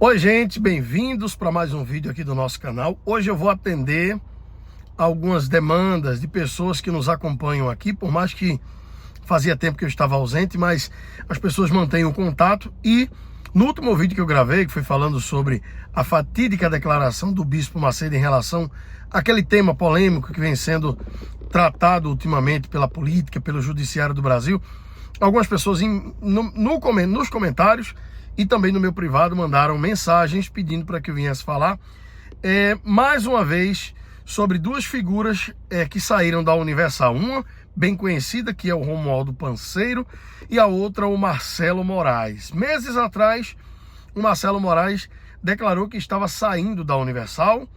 Oi gente, bem-vindos para mais um vídeo aqui do nosso canal. Hoje eu vou atender algumas demandas de pessoas que nos acompanham aqui, por mais que fazia tempo que eu estava ausente, mas as pessoas mantêm o contato. E no último vídeo que eu gravei, que foi falando sobre a fatídica declaração do Bispo Macedo em relação àquele tema polêmico que vem sendo tratado ultimamente pela política, pelo judiciário do Brasil, algumas pessoas nos comentários e também no meu privado mandaram mensagens pedindo para que eu viesse falar mais uma vez sobre duas figuras que saíram da Universal. Uma bem conhecida, que é o Romualdo Panseiro, e a outra o Marcelo Moraes. Meses atrás, o Marcelo Moraes declarou que estava saindo da Universal.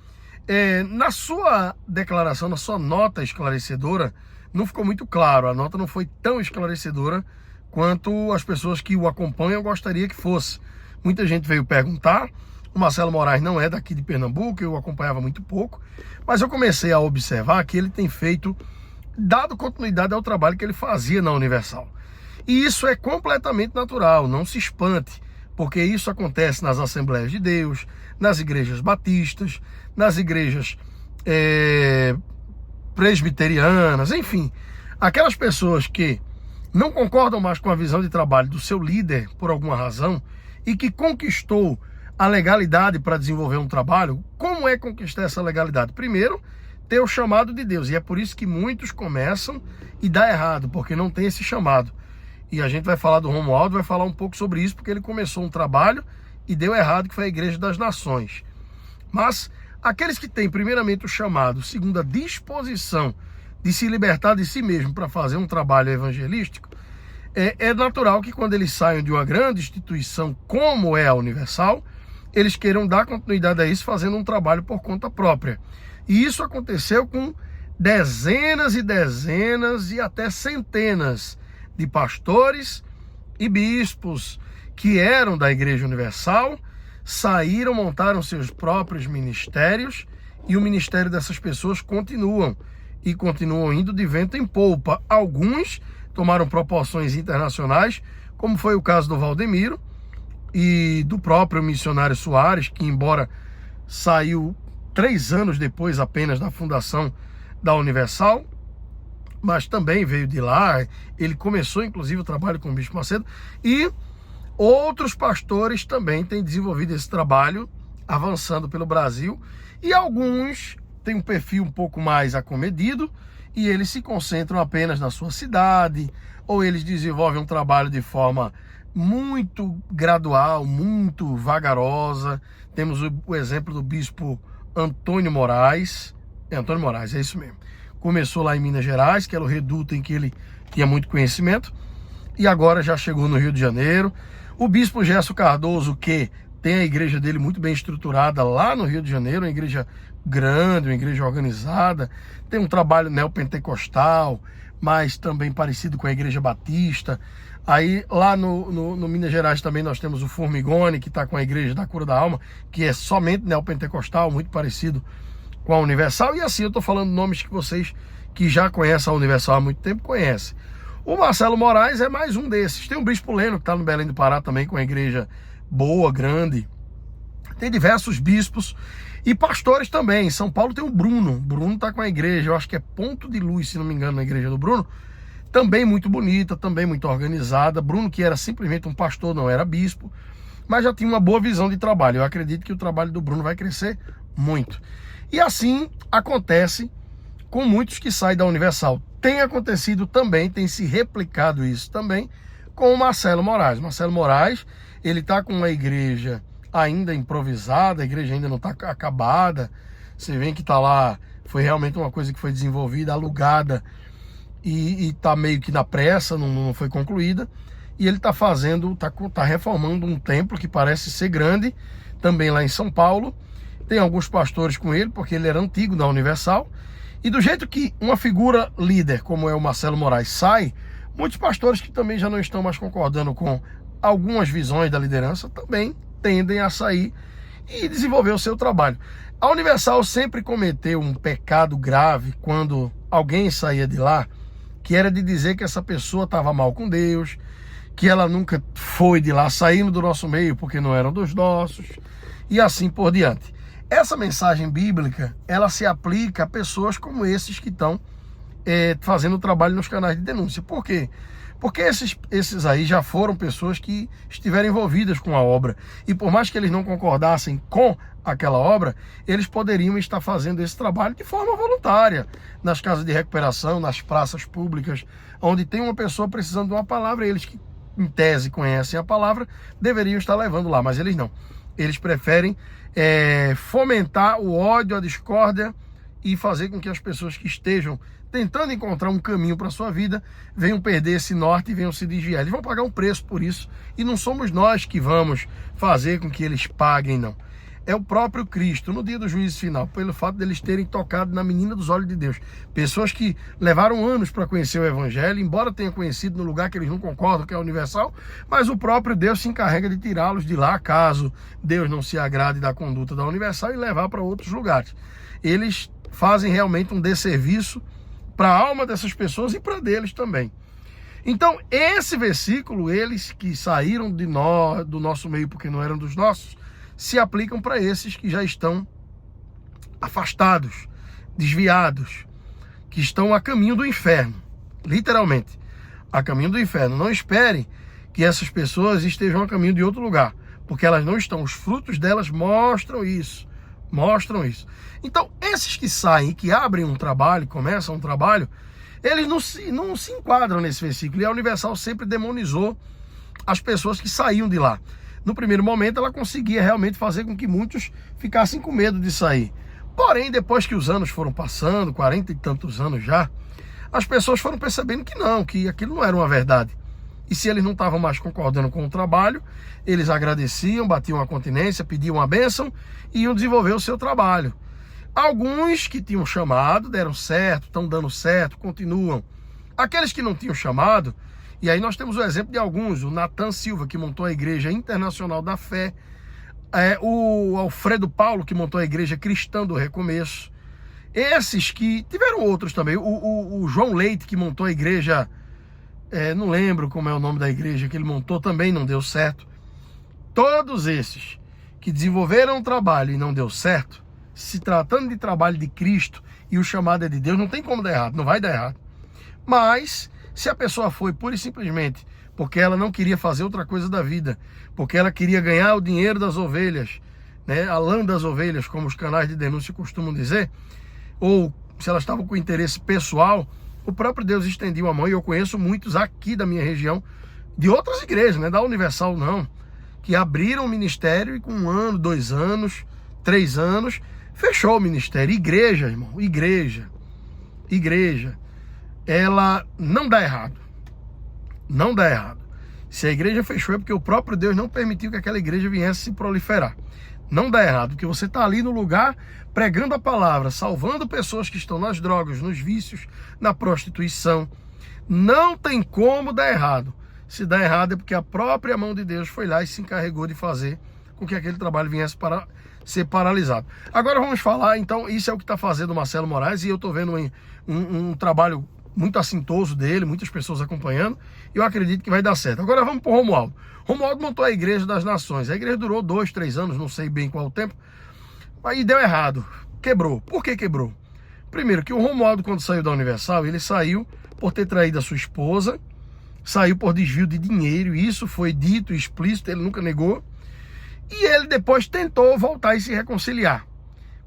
Na sua declaração, na sua nota esclarecedora, não ficou muito claro. A nota não foi tão esclarecedora quanto as pessoas que o acompanham gostaria que fosse. Muita gente veio perguntar. O Marcelo Moraes não é daqui de Pernambuco, eu acompanhava muito pouco, mas eu comecei a observar que ele tem dado continuidade ao trabalho que ele fazia na Universal. E isso é completamente natural, não se espante, porque isso acontece nas Assembleias de Deus, nas igrejas batistas, nas igrejas presbiterianas, enfim, aquelas pessoas que não concordam mais com a visão de trabalho do seu líder por alguma razão e que conquistou a legalidade para desenvolver um trabalho. Como é conquistar essa legalidade? Primeiro, ter o chamado de Deus, e é por isso que muitos começam e dá errado, porque não tem esse chamado. E a gente vai falar do Romualdo, vai falar um pouco sobre isso, porque ele começou um trabalho e deu errado, que foi a Igreja das Nações. Mas aqueles que têm primeiramente o chamado, segundo a disposição de se libertar de si mesmo para fazer um trabalho evangelístico, é natural que quando eles saiam de uma grande instituição como é a Universal, eles queiram dar continuidade a isso fazendo um trabalho por conta própria. E isso aconteceu com dezenas e dezenas e até centenas de pastores e bispos que eram da Igreja Universal, saíram, montaram seus próprios ministérios, e o ministério dessas pessoas continuam indo de vento em polpa. Alguns tomaram proporções internacionais, como foi o caso do Valdemiro e do próprio missionário Soares, que embora saiu 3 anos depois apenas da fundação da Universal, mas também veio de lá. Ele começou inclusive o trabalho com o Bispo Macedo, e outros pastores também têm desenvolvido esse trabalho, avançando pelo Brasil, e alguns têm um perfil um pouco mais acomedido, e eles se concentram apenas na sua cidade, ou eles desenvolvem um trabalho de forma muito gradual, muito vagarosa. Temos o exemplo do bispo Antônio Moraes. Antônio Moraes, é isso mesmo. Começou lá em Minas Gerais, que era o reduto em que ele tinha muito conhecimento, e agora já chegou no Rio de Janeiro. O bispo Gerson Cardoso, que tem a igreja dele muito bem estruturada lá no Rio de Janeiro, uma igreja grande, uma igreja organizada, tem um trabalho neopentecostal, mas também parecido com a Igreja Batista. Aí lá no Minas Gerais também nós temos o Formigone, que está com a Igreja da Cura da Alma, que é somente neopentecostal, muito parecido com a Universal. E assim, eu estou falando nomes que vocês que já conhecem a Universal há muito tempo conhecem. O Marcelo Moraes é mais um desses. Tem o Bispo Leno, que está no Belém do Pará também, com a igreja boa, grande. Tem diversos bispos e pastores também. Em São Paulo tem o Bruno. Bruno está com a igreja, eu acho que é Ponto de Luz, se não me engano, na igreja do Bruno. Também muito bonita, também muito organizada. Bruno, que era simplesmente um pastor, não era bispo, mas já tinha uma boa visão de trabalho. Eu acredito que o trabalho do Bruno vai crescer muito. E assim acontece com muitos que saem da Universal. Tem acontecido também, tem se replicado isso também com o Marcelo Moraes. Marcelo Moraes, ele está com uma igreja ainda improvisada, a igreja ainda não está acabada. Você vê que está lá, foi realmente uma coisa que foi desenvolvida, alugada, e está meio que na pressa, não foi concluída. E ele está reformando um templo que parece ser grande, também lá em São Paulo. Tem alguns pastores com ele, porque ele era antigo da Universal. E do jeito que uma figura líder, como é o Marcelo Moraes, sai, muitos pastores que também já não estão mais concordando com algumas visões da liderança também tendem a sair e desenvolver o seu trabalho. A Universal sempre cometeu um pecado grave quando alguém saía de lá, que era de dizer que essa pessoa estava mal com Deus, que ela nunca foi de lá, saindo do nosso meio porque não eram dos nossos, e assim por diante. Essa mensagem bíblica, ela se aplica a pessoas como esses que estão fazendo trabalho nos canais de denúncia. Por quê? Porque esses aí já foram pessoas que estiveram envolvidas com a obra. E por mais que eles não concordassem com aquela obra, eles poderiam estar fazendo esse trabalho de forma voluntária. Nas casas de recuperação, nas praças públicas, onde tem uma pessoa precisando de uma palavra, eles que em tese conhecem a palavra, deveriam estar levando lá. Mas eles não. Eles preferem fomentar o ódio, a discórdia e fazer com que as pessoas que estejam tentando encontrar um caminho para a sua vida, venham perder esse norte e venham se desviar. Eles vão pagar um preço por isso, e não somos nós que vamos fazer com que eles paguem, não. É o próprio Cristo, no dia do juízo final, pelo fato deles terem tocado na menina dos olhos de Deus. Pessoas que levaram anos para conhecer o Evangelho, embora tenham conhecido no lugar que eles não concordam, que é universal, mas o próprio Deus se encarrega de tirá-los de lá, caso Deus não se agrade da conduta da universal, e levar para outros lugares. Eles fazem realmente um desserviço para a alma dessas pessoas e para deles também. Então, esse versículo, eles que saíram do nosso meio porque não eram dos nossos, se aplicam para esses que já estão afastados, desviados, que estão a caminho do inferno, literalmente, a caminho do inferno. Não espere que essas pessoas estejam a caminho de outro lugar, porque elas não estão. Os frutos delas mostram isso. Então, esses que saem e que abrem um trabalho, começam um trabalho, eles não se enquadram nesse versículo. E a Universal sempre demonizou as pessoas que saíam de lá. No primeiro momento, ela conseguia realmente fazer com que muitos ficassem com medo de sair. Porém, depois que os anos foram passando, 40 e tantos anos já, as pessoas foram percebendo que não, que aquilo não era uma verdade. E se eles não estavam mais concordando com o trabalho, eles agradeciam, batiam a continência, pediam a bênção e iam desenvolver o seu trabalho. Alguns que tinham chamado, deram certo, estão dando certo, continuam. Aqueles que não tinham chamado, e aí nós temos o exemplo de alguns, o Natan Silva, que montou a Igreja Internacional da Fé, o Alfredo Paulo, que montou a Igreja Cristã do Recomeço, esses que tiveram outros também, o João Leite, que montou a Igreja... não lembro como é o nome da igreja que ele montou, também não deu certo. Todos esses que desenvolveram um trabalho e não deu certo, se tratando de trabalho de Cristo e o chamado é de Deus, não tem como dar errado, não vai dar errado. Mas, se a pessoa foi pura e simplesmente porque ela não queria fazer outra coisa da vida, porque ela queria ganhar o dinheiro das ovelhas, né, a lã das ovelhas, como os canais de denúncia costumam dizer, ou se ela estava com interesse pessoal, o próprio Deus estendiu a mão, e eu conheço muitos aqui da minha região, de outras igrejas, né, da Universal não, que abriram o ministério e com 1 ano, 2 anos, 3 anos, fechou o ministério. Igreja, irmão, igreja, ela não dá errado. Não dá errado. Se a igreja fechou é porque o próprio Deus não permitiu que aquela igreja viesse se proliferar. Não dá errado, porque você está ali no lugar pregando a palavra, salvando pessoas que estão nas drogas, nos vícios, na prostituição. Não tem como dar errado. Se dá errado é porque a própria mão de Deus foi lá e se encarregou de fazer com que aquele trabalho viesse para ser paralisado. Agora vamos falar, então, isso é o que está fazendo o Marcelo Moraes, e eu estou vendo um trabalho muito assintoso dele, muitas pessoas acompanhando, e eu acredito que vai dar certo. Agora vamos para o Romualdo. Romualdo montou a Igreja das Nações. A igreja durou 2, 3 anos, não sei bem qual o tempo, aí deu errado, quebrou. Por que quebrou? Primeiro, que o Romualdo, quando saiu da Universal, ele saiu por ter traído a sua esposa, saiu por desvio de dinheiro, e isso foi dito, explícito, ele nunca negou, e ele depois tentou voltar e se reconciliar.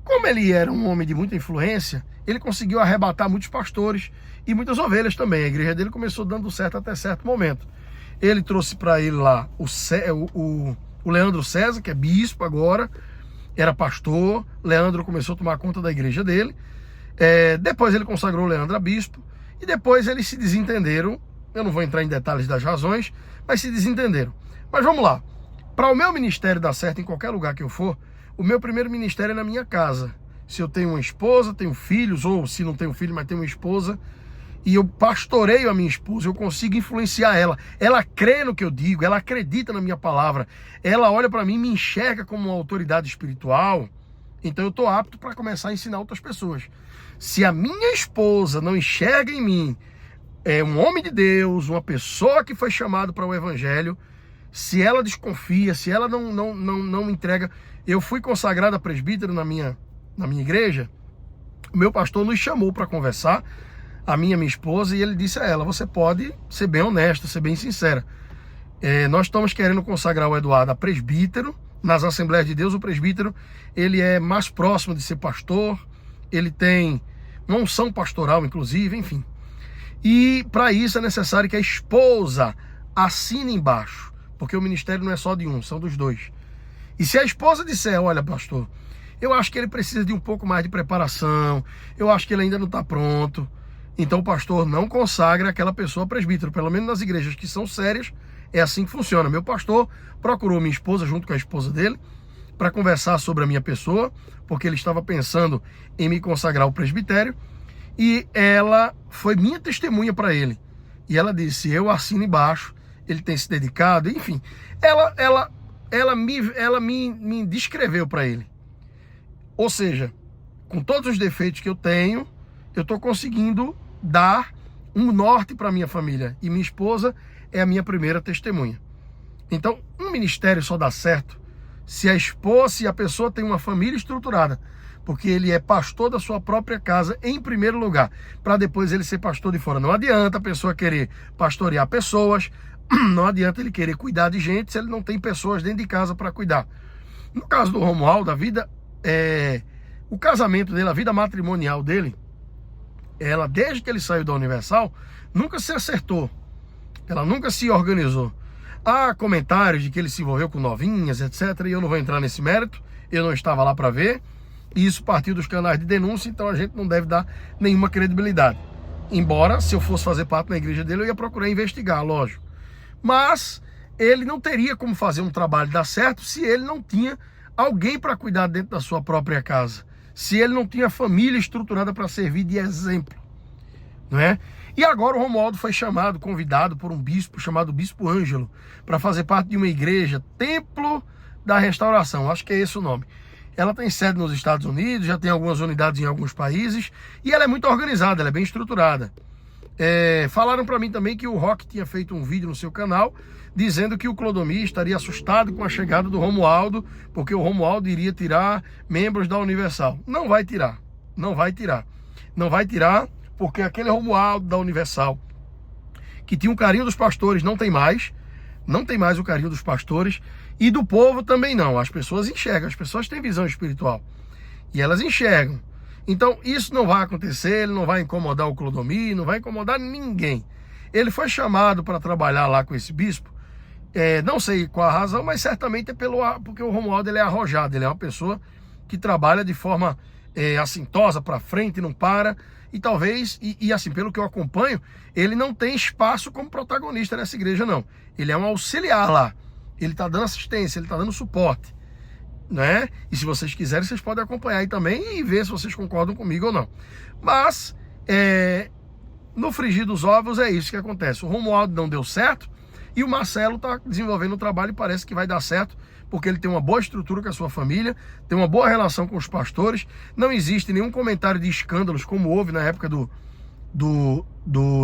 Como ele era um homem de muita influência, ele conseguiu arrebatar muitos pastores e muitas ovelhas também. A igreja dele começou dando certo até certo momento. Ele trouxe para ele lá o Leandro César, que é bispo agora, era pastor. Leandro começou a tomar conta da igreja dele. Depois ele consagrou o Leandro a bispo, e depois eles se desentenderam. Eu não vou entrar em detalhes das razões, mas se desentenderam. Mas vamos lá. Para o meu ministério dar certo em qualquer lugar que eu for, o meu primeiro ministério é na minha casa. Se eu tenho uma esposa, tenho filhos, ou se não tenho filho, mas tenho uma esposa, e eu pastoreio a minha esposa, eu consigo influenciar ela. Ela crê no que eu digo, ela acredita na minha palavra, ela olha para mim, me enxerga como uma autoridade espiritual, então eu estou apto para começar a ensinar outras pessoas. Se a minha esposa não enxerga em mim um homem de Deus, uma pessoa que foi chamado para o evangelho, se ela desconfia, se ela não entrega... Eu fui consagrado a presbítero na minha igreja, o meu pastor nos chamou para conversar, a minha esposa, e ele disse a ela, você pode ser bem honesta, ser bem sincera. Nós estamos querendo consagrar o Eduardo a presbítero. Nas Assembleias de Deus, o presbítero, ele é mais próximo de ser pastor, ele tem uma unção pastoral, inclusive, enfim. E para isso é necessário que a esposa assine embaixo, porque o ministério não é só de um, são dos dois. E se a esposa disser, olha, pastor, eu acho que ele precisa de um pouco mais de preparação, eu acho que ele ainda não está pronto, então o pastor não consagra aquela pessoa a presbítero. Pelo menos nas igrejas que são sérias, é assim que funciona. Meu pastor procurou minha esposa junto com a esposa dele para conversar sobre a minha pessoa, porque ele estava pensando em me consagrar ao presbitério, e ela foi minha testemunha para ele. E ela disse, eu assino embaixo, ele tem se dedicado, enfim. Ela me descreveu para ele. Ou seja, com todos os defeitos que eu tenho, eu estou conseguindo dar um norte para minha família. E minha esposa é a minha primeira testemunha. Então, um ministério só dá certo se a pessoa tem uma família estruturada, porque ele é pastor da sua própria casa em primeiro lugar, para depois ele ser pastor de fora. Não adianta a pessoa querer pastorear pessoas, não adianta ele querer cuidar de gente se ele não tem pessoas dentro de casa para cuidar. No caso do Romualdo, o casamento dele, a vida matrimonial dele, ela, desde que ele saiu da Universal, nunca se acertou. Ela nunca se organizou. Há comentários de que ele se envolveu com novinhas, etc. E eu não vou entrar nesse mérito. Eu não estava lá para ver. E isso partiu dos canais de denúncia, então a gente não deve dar nenhuma credibilidade. Embora, se eu fosse fazer parte da igreja dele, eu ia procurar investigar, lógico. Mas ele não teria como fazer um trabalho dar certo se ele não tinha alguém para cuidar dentro da sua própria casa. Se ele não tinha família estruturada para servir de exemplo. Não é? E agora o Romualdo foi convidado por um bispo chamado Bispo Ângelo, para fazer parte de uma igreja, Templo da Restauração, acho que é esse o nome. Ela tem sede nos Estados Unidos, já tem algumas unidades em alguns países, e ela é muito organizada, ela é bem estruturada. Falaram para mim também que o Rock tinha feito um vídeo no seu canal, dizendo que o Clodomir estaria assustado com a chegada do Romualdo, porque o Romualdo iria tirar membros da Universal. Não vai tirar, não vai tirar. Não vai tirar, porque aquele Romualdo da Universal, que tinha o carinho dos pastores, não tem mais o carinho dos pastores, e do povo também não. As pessoas enxergam, as pessoas têm visão espiritual, e elas enxergam. Então isso não vai acontecer, ele não vai incomodar o Clodomir, não vai incomodar ninguém. Ele foi chamado para trabalhar lá com esse bispo, não sei qual a razão, mas certamente é porque o Romualdo ele é arrojado, ele é uma pessoa que trabalha de forma assintosa para frente, não para. E talvez, assim, pelo que eu acompanho, ele não tem espaço como protagonista nessa igreja, não. Ele é um auxiliar lá. Ele está dando assistência, ele está dando suporte, né? E se vocês quiserem, vocês podem acompanhar aí também e ver se vocês concordam comigo ou não. Mas, no frigir dos ovos, é isso que acontece. O Romualdo não deu certo e o Marcelo está desenvolvendo o trabalho e parece que vai dar certo, porque ele tem uma boa estrutura com a sua família, tem uma boa relação com os pastores, não existe nenhum comentário de escândalos como houve na época do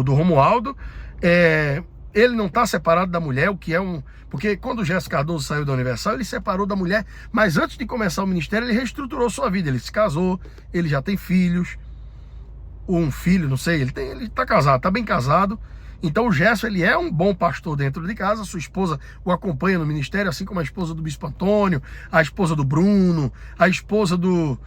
Romualdo. Ele não está separado da mulher, o que é porque quando o Gerson Cardoso saiu da Universal, ele separou da mulher, mas antes de começar o ministério, ele reestruturou sua vida, ele se casou, ele já tem filhos, ou um filho, não sei, ele está casado, está bem casado. Então o Gerson, ele é um bom pastor dentro de casa, sua esposa o acompanha no ministério, assim como a esposa do Bispo Antônio, a esposa do Bruno, a esposa do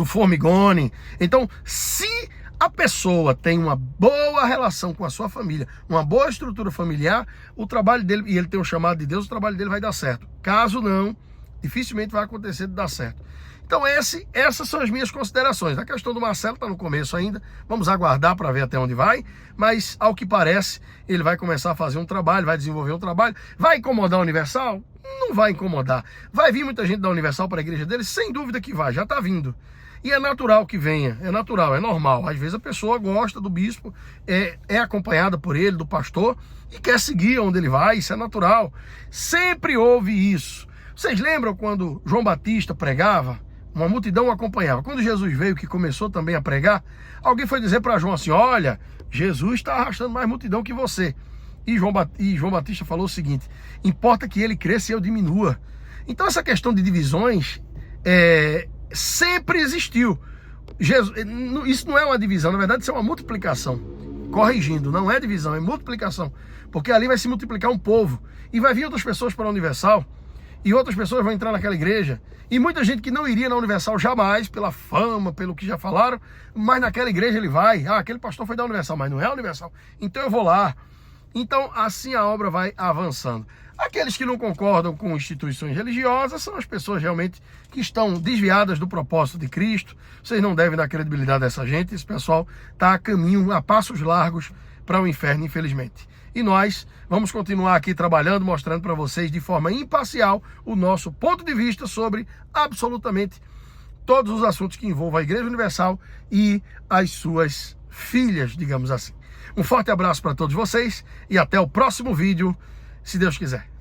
Formigoni. Então, se a pessoa tem uma boa relação com a sua família, uma boa estrutura familiar, o trabalho dele, e ele tem um chamado de Deus, o trabalho dele vai dar certo. Caso não, dificilmente vai acontecer de dar certo. Então essas são as minhas considerações. A questão do Marcelo está no começo ainda, vamos aguardar para ver até onde vai, mas ao que parece, ele vai começar a fazer um trabalho, vai desenvolver um trabalho. Vai incomodar a Universal? Não vai incomodar. Vai vir muita gente da Universal para a igreja dele? Sem dúvida que vai, já está vindo. E é natural que venha, é natural, é normal. Às vezes a pessoa gosta do bispo, é acompanhada por ele, do pastor, e quer seguir onde ele vai, isso é natural. Sempre houve isso. Vocês lembram quando João Batista pregava? uma multidão o acompanhava. Quando Jesus veio, que começou também a pregar, alguém foi dizer para João assim, olha, Jesus está arrastando mais multidão que você. E João Batista falou o seguinte, importa que ele cresça e eu diminua. Então essa questão de divisões sempre existiu. Isso não é uma divisão, na verdade isso é uma multiplicação. Corrigindo, não é divisão, é multiplicação. Porque ali vai se multiplicar um povo. E vai vir outras pessoas para a Universal. E outras pessoas vão entrar naquela igreja. E muita gente que não iria na Universal jamais, pela fama, pelo que já falaram. Mas naquela igreja ele vai. Ah, aquele pastor foi da Universal, mas não é a Universal. Então eu vou lá. Então assim a obra vai avançando. Aqueles que não concordam com instituições religiosas são as pessoas realmente que estão desviadas do propósito de Cristo. Vocês não devem dar credibilidade a essa gente. Esse pessoal está a caminho, a passos largos para o inferno, infelizmente. E nós vamos continuar aqui trabalhando, mostrando para vocês de forma imparcial o nosso ponto de vista sobre absolutamente todos os assuntos que envolvam a Igreja Universal e as suas filhas, digamos assim. Um forte abraço para todos vocês e até o próximo vídeo, se Deus quiser.